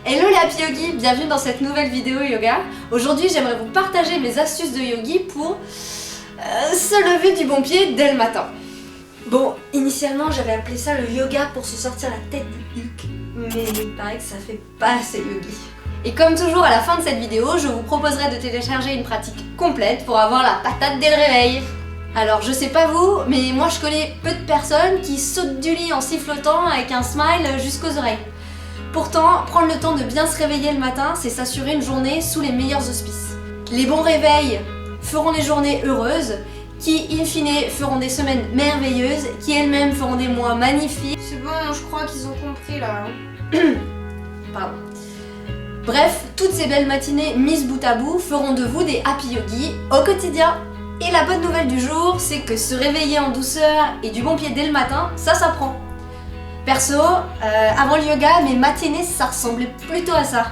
Hello les Happy Yogi, bienvenue dans cette nouvelle vidéo yoga. Aujourd'hui j'aimerais vous partager mes astuces de yogi pour se lever du bon pied dès le matin. Bon, initialement j'avais appelé ça le yoga pour se sortir la tête du huc, mais il paraît que ça fait pas assez yogi. Et comme toujours à la fin de cette vidéo, je vous proposerai de télécharger une pratique complète pour avoir la patate dès le réveil. Alors je sais pas vous, mais moi je connais peu de personnes qui sautent du lit en sifflotant avec un smile jusqu'aux oreilles. Pourtant, prendre le temps de bien se réveiller le matin, c'est s'assurer une journée sous les meilleurs auspices. Les bons réveils feront les journées heureuses, qui in fine feront des semaines merveilleuses, qui elles-mêmes feront des mois magnifiques. C'est bon, je crois qu'ils ont compris là. Pardon. Bref, toutes ces belles matinées mises bout à bout feront de vous des happy yogis au quotidien. Et la bonne nouvelle du jour, c'est que se réveiller en douceur et du bon pied dès le matin, ça s'apprend. Perso, avant le yoga, mes matinées, ça ressemblait plutôt à ça.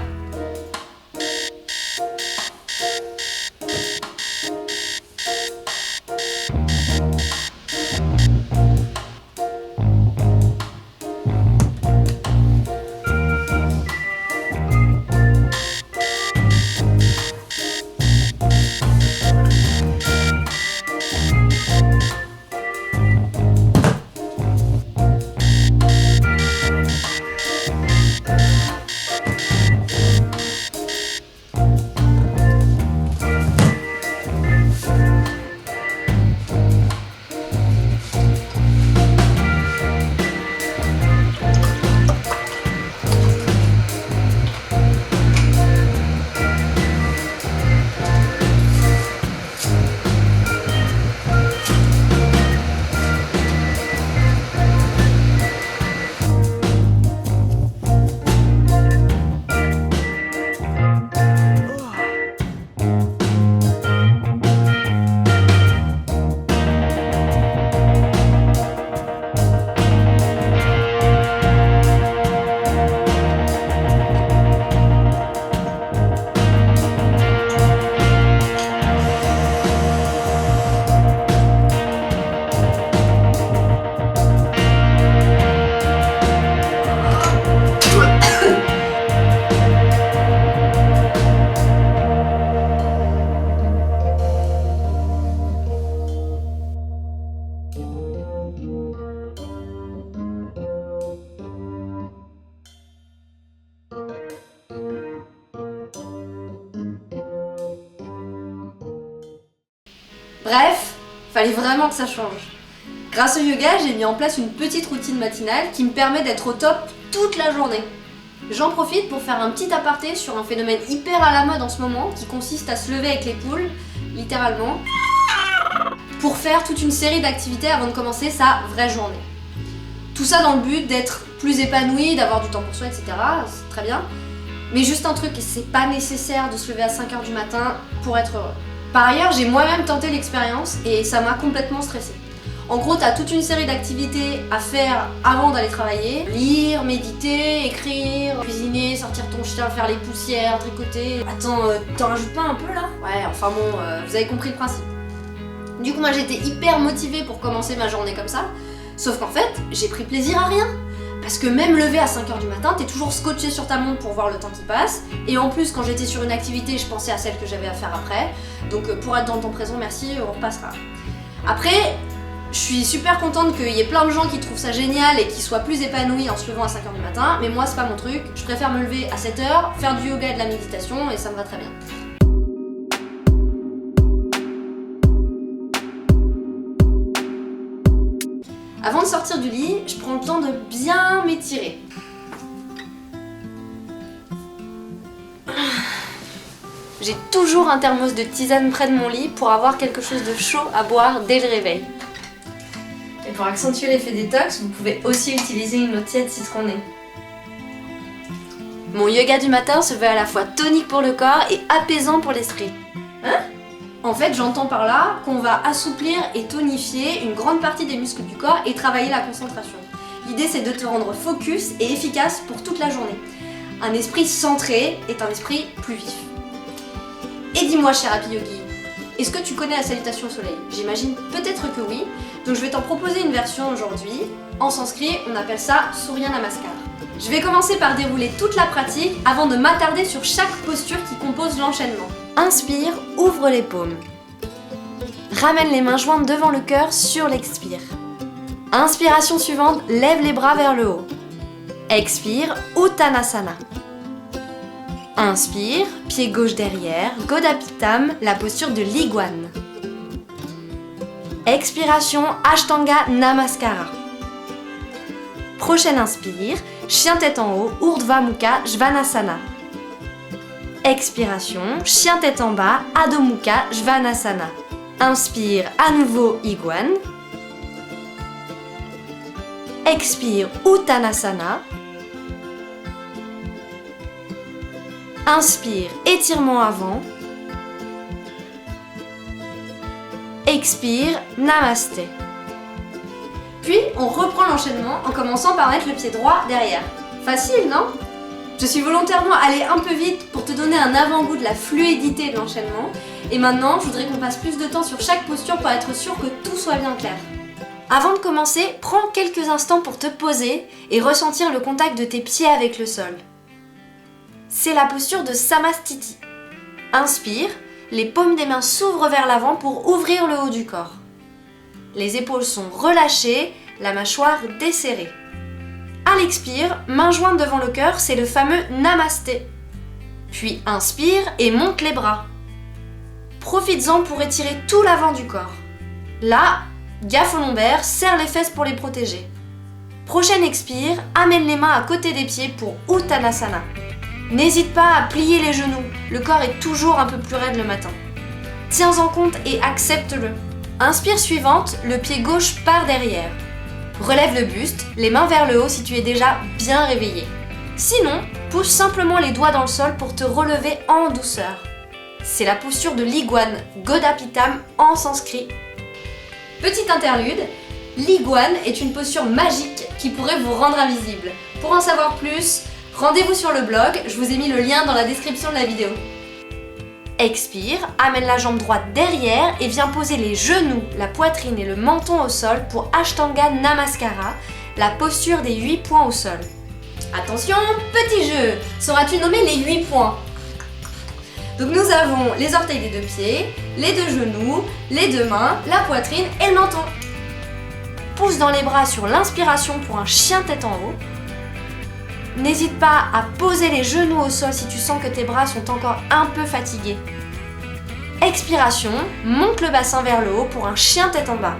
Bref, fallait vraiment que ça change. Grâce au yoga, j'ai mis en place une petite routine matinale qui me permet d'être au top toute la journée. J'en profite pour faire un petit aparté sur un phénomène hyper à la mode en ce moment qui consiste à se lever avec les poules, littéralement, pour faire toute une série d'activités avant de commencer sa vraie journée. Tout ça dans le but d'être plus épanoui, d'avoir du temps pour soi, etc. C'est très bien. Mais juste un truc, c'est pas nécessaire de se lever à 5h du matin pour être heureux. Par ailleurs, j'ai moi-même tenté l'expérience et ça m'a complètement stressée. En gros, t'as toute une série d'activités à faire avant d'aller travailler. Lire, méditer, écrire, cuisiner, sortir ton chien, faire les poussières, tricoter... Attends, t'en rajoutes pas un peu là? Ouais, enfin bon, vous avez compris le principe. Du coup, moi j'étais hyper motivée pour commencer ma journée comme ça. Sauf qu'en fait, j'ai pris plaisir à rien. Parce que même levé à 5h du matin, t'es toujours scotché sur ta montre pour voir le temps qui passe. Et en plus, quand j'étais sur une activité, je pensais à celle que j'avais à faire après. Donc pour être dans le temps présent, merci, on repassera. Après, je suis super contente qu'il y ait plein de gens qui trouvent ça génial et qui soient plus épanouis en se levant à 5h du matin. Mais moi, c'est pas mon truc. Je préfère me lever à 7h, faire du yoga et de la méditation et ça me va très bien. Avant de sortir du lit, je prends le temps de bien m'étirer. J'ai toujours un thermos de tisane près de mon lit pour avoir quelque chose de chaud à boire dès le réveil. Et pour accentuer l'effet détox, vous pouvez aussi utiliser une eau tiède citronnée. Mon yoga du matin se veut à la fois tonique pour le corps et apaisant pour l'esprit. Hein ? En fait, j'entends par là qu'on va assouplir et tonifier une grande partie des muscles du corps et travailler la concentration. L'idée, c'est de te rendre focus et efficace pour toute la journée. Un esprit centré est un esprit plus vif. Et dis-moi, cher Happy Yogi, est-ce que tu connais la salutation au soleil? J'imagine peut-être que oui, donc je vais t'en proposer une version aujourd'hui. En sanskrit, on appelle ça Surya Namaskar. Je vais commencer par dérouler toute la pratique avant de m'attarder sur chaque posture qui compose l'enchaînement. Inspire, ouvre les paumes. Ramène les mains jointes devant le cœur sur l'expire. Inspiration suivante, lève les bras vers le haut. Expire, Uttanasana. Inspire, pied gauche derrière, Godapitam, la posture de l'iguane. Expiration, Ashtanga Namaskara. Prochaine inspire, chien tête en haut, Urdhva Mukha Svanasana. Expiration, chien tête en bas, Adho Mukha Svanasana. Inspire, à nouveau iguane. Expire, Uttanasana. Inspire, étirement avant. Expire, Namasté. Puis, on reprend l'enchaînement en commençant par mettre le pied droit derrière. Facile, non? Je suis volontairement allée un peu vite pour te donner un avant-goût de la fluidité de l'enchaînement. Et maintenant, je voudrais qu'on passe plus de temps sur chaque posture pour être sûr que tout soit bien clair. Avant de commencer, prends quelques instants pour te poser et ressentir le contact de tes pieds avec le sol. C'est la posture de Samastiti. Inspire, les paumes des mains s'ouvrent vers l'avant pour ouvrir le haut du corps. Les épaules sont relâchées, la mâchoire desserrée. À l'expire, main jointe devant le cœur, c'est le fameux Namasté. Puis inspire et monte les bras. Profites-en pour étirer tout l'avant du corps. Là, gaffe aux lombaires, serre les fesses pour les protéger. Prochaine expire, amène les mains à côté des pieds pour Uttanasana. N'hésite pas à plier les genoux, le corps est toujours un peu plus raide le matin. Tiens-en compte et accepte-le. Inspire suivante, le pied gauche part derrière. Relève le buste, les mains vers le haut si tu es déjà bien réveillé. Sinon, pousse simplement les doigts dans le sol pour te relever en douceur. C'est la posture de l'iguane, Godapitam en sanskrit. Petite interlude, l'iguane est une posture magique qui pourrait vous rendre invisible. Pour en savoir plus, rendez-vous sur le blog, je vous ai mis le lien dans la description de la vidéo. Expire, amène la jambe droite derrière et viens poser les genoux, la poitrine et le menton au sol pour Ashtanga Namaskara, la posture des 8 points au sol. Attention, petit jeu, sauras-tu nommer les 8 points? Donc nous avons les orteils des deux pieds, les deux genoux, les deux mains, la poitrine et le menton. Pousse dans les bras sur l'inspiration pour un chien tête en haut. N'hésite pas à poser les genoux au sol si tu sens que tes bras sont encore un peu fatigués. Expiration, monte le bassin vers le haut pour un chien tête en bas.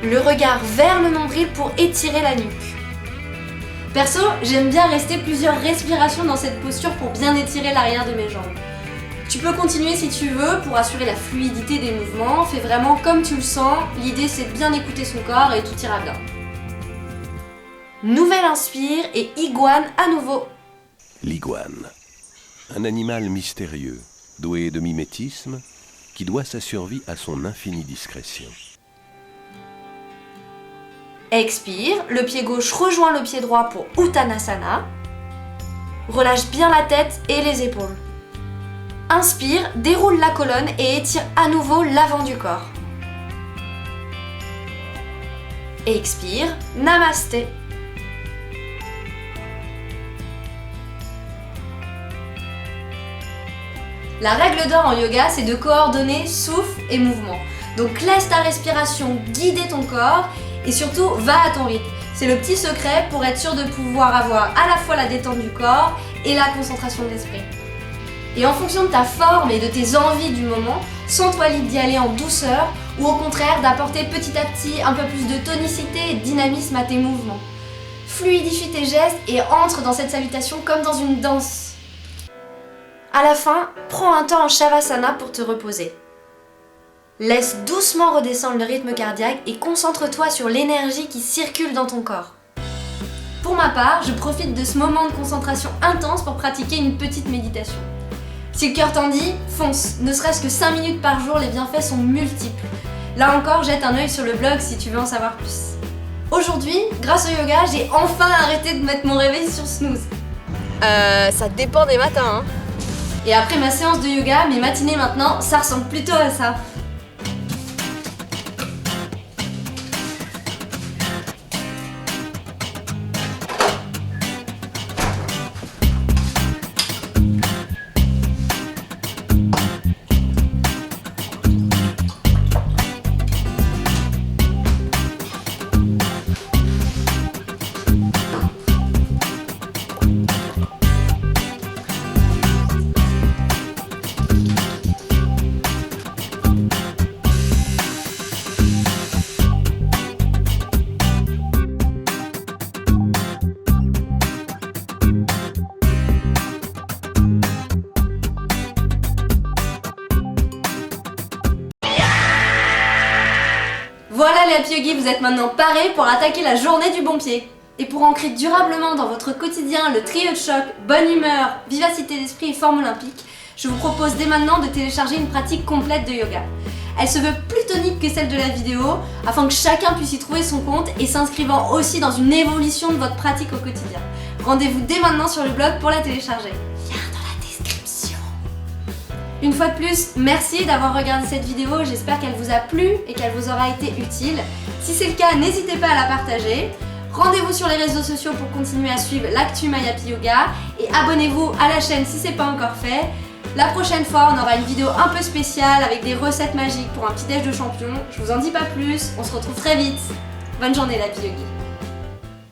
Le regard vers le nombril pour étirer la nuque. Perso, j'aime bien rester plusieurs respirations dans cette posture pour bien étirer l'arrière de mes jambes. Tu peux continuer si tu veux pour assurer la fluidité des mouvements, fais vraiment comme tu le sens, l'idée c'est de bien écouter son corps et tout ira bien. Nouvelle inspire et iguane à nouveau. L'iguane, un animal mystérieux, doué de mimétisme, qui doit sa survie à son infinie discrétion. Expire, le pied gauche rejoint le pied droit pour Uttanasana. Relâche bien la tête et les épaules. Inspire, déroule la colonne et étire à nouveau l'avant du corps. Expire, Namasté. La règle d'or en yoga, c'est de coordonner souffle et mouvement. Donc laisse ta respiration guider ton corps et surtout va à ton rythme. C'est le petit secret pour être sûr de pouvoir avoir à la fois la détente du corps et la concentration de l'esprit. Et en fonction de ta forme et de tes envies du moment, sens-toi libre d'y aller en douceur ou au contraire d'apporter petit à petit un peu plus de tonicité et de dynamisme à tes mouvements. Fluidifie tes gestes et entre dans cette salutation comme dans une danse. À la fin, prends un temps en Shavasana pour te reposer. Laisse doucement redescendre le rythme cardiaque et concentre-toi sur l'énergie qui circule dans ton corps. Pour ma part, je profite de ce moment de concentration intense pour pratiquer une petite méditation. Si le cœur t'en dit, fonce, ne serait-ce que 5 minutes par jour, les bienfaits sont multiples. Là encore, jette un œil sur le blog si tu veux en savoir plus. Aujourd'hui, grâce au yoga, j'ai enfin arrêté de mettre mon réveil sur snooze. Ça dépend des matins, hein. Et après ma séance de yoga, mes matinées maintenant, ça ressemble plutôt à ça. Happy Yogi, vous êtes maintenant parés pour attaquer la journée du bon pied. Et pour ancrer durablement dans votre quotidien le trio de choc, bonne humeur, vivacité d'esprit et forme olympique, je vous propose dès maintenant de télécharger une pratique complète de yoga. Elle se veut plus tonique que celle de la vidéo, afin que chacun puisse y trouver son compte et s'inscrivant aussi dans une évolution de votre pratique au quotidien. Rendez-vous dès maintenant sur le blog pour la télécharger. Lien dans la description. Une fois de plus, merci d'avoir regardé cette vidéo, j'espère qu'elle vous a plu et qu'elle vous aura été utile. Si c'est le cas, n'hésitez pas à la partager. Rendez-vous sur les réseaux sociaux pour continuer à suivre l'actu My Happy Yoga et abonnez-vous à la chaîne si ce n'est pas encore fait. La prochaine fois, on aura une vidéo un peu spéciale avec des recettes magiques pour un petit déj de champion. Je vous en dis pas plus, on se retrouve très vite. Bonne journée, la Happy Yogi.